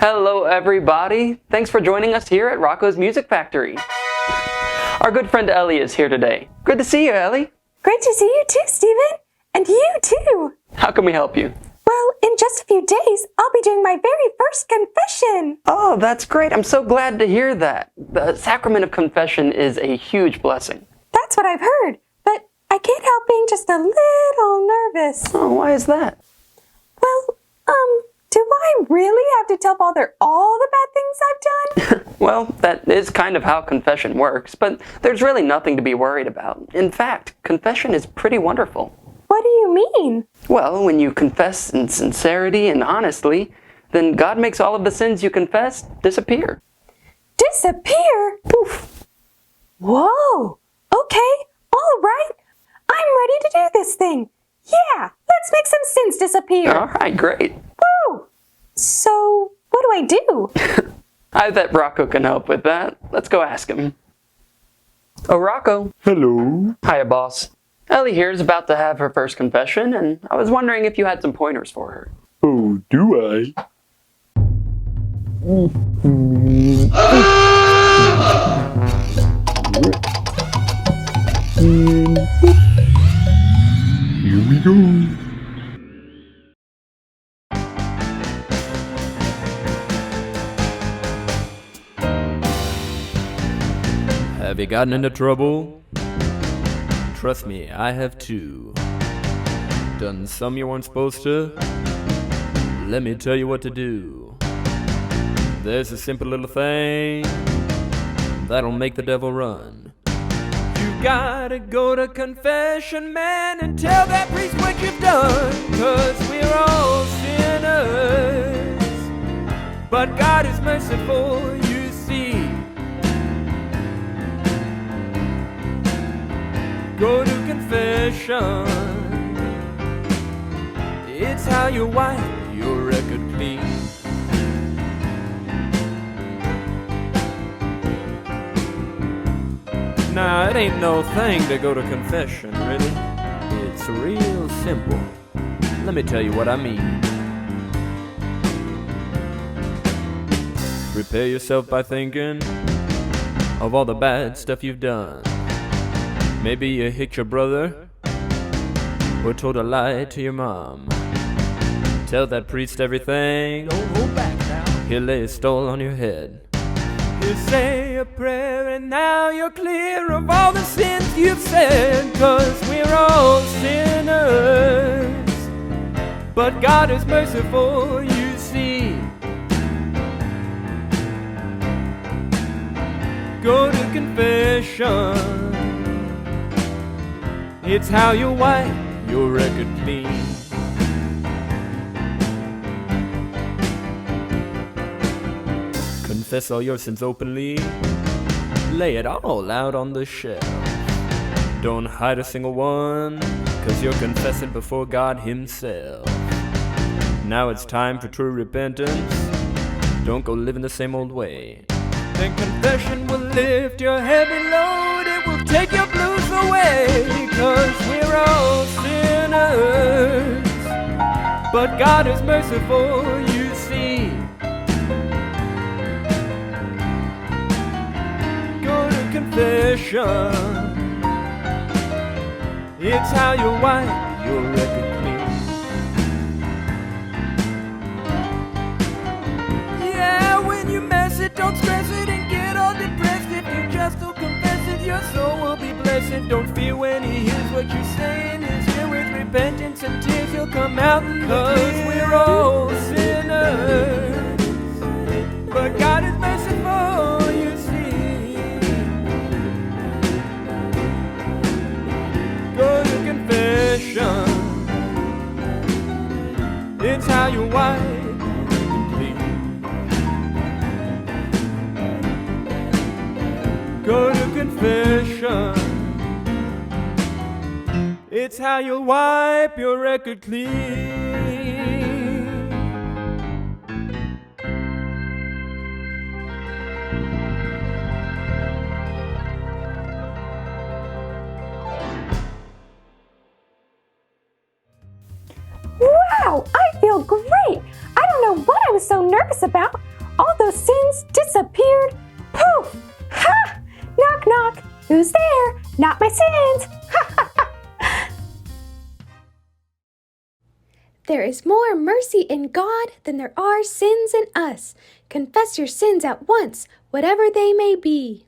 Hello everybody! Thanks for joining us here at Rocko's Music Factory. Our good friend Ellie is here today. Good to see you, Ellie. Great to see you too, Stephen. And you too. How can we help you? Well, in just a few days, I'll be doing my very first confession. Oh, that's great. I'm so glad to hear that. The sacrament of confession is a huge blessing. That's what I've heard, but I can't help being just a little nervous. Oh, why is that? Well, do I really have to tell Father all the bad things I've done? Well, that is kind of how confession works, but there's really nothing to be worried about. In fact, confession is pretty wonderful. What do you mean? Well, when you confess in sincerity and honestly, then God makes all of the sins you confess disappear. Disappear? Poof! Whoa! Okay, all right. I'm ready to do this thing. Yeah, let's make some sins disappear. All right, great. Woo! So, what do I do? I bet Rocko can help with that. Let's go ask him. Oh, Rocko. Hello. Hiya, boss. Ellie here is about to have her first confession, and I was wondering if you had some pointers for her. Oh, do I? Here we go. Have you gotten into trouble? Trust me, I have too. Done some you weren't supposed to? Let me tell you what to do. There's a simple little thing that'll make the devil run. You gotta go to confession, man, and tell that priest what you've done. 'Cause we're all sinners, but God is merciful, you see. Go to confession. It's how you wipe your record clean. Nah, it ain't no thing to go to confession, really. It's real simple. Let me tell you what I mean. Prepare yourself by thinking of all the bad stuff you've done. Maybe you hit your brother, or told a lie to your mom. Tell that priest everything. Don't hold back now. He'll lay a stole on your head. He'll say a prayer, and now you're clear of all the sins you've said. 'Cause we're all sinners, but God is merciful, you see. Go to confession. It's how you wipe your record clean. Confess all your sins openly. Lay it all out on the shelf. Don't hide a single one, 'cause you're confessing before God himself. Now it's time for true repentance. Don't go living the same old way. Then confession will lift your heavy load. It will take your blues away. 'Cause we're all sinners, but God is merciful, you see. Go to confession. It's how you wipe your record clean. Yeah, when you mess it, don't stress it and get all depressed. If you just don't confess it, your soul will be blessed. Don't fear when he hears what you're saying. Is here with repentance and tears, you'll come out. 'Cause we're all sinners, but God is merciful, you see. Go to confession. It's how you wipe clean. Go to confession. It's how you wipe your record clean. Wow, I feel great. I don't know what I was so nervous about. the sins disappeared. Poof! Ha! Knock, knock. Who's there? Not my sins. There is more mercy in God than there are sins in us. Confess your sins at once, whatever they may be.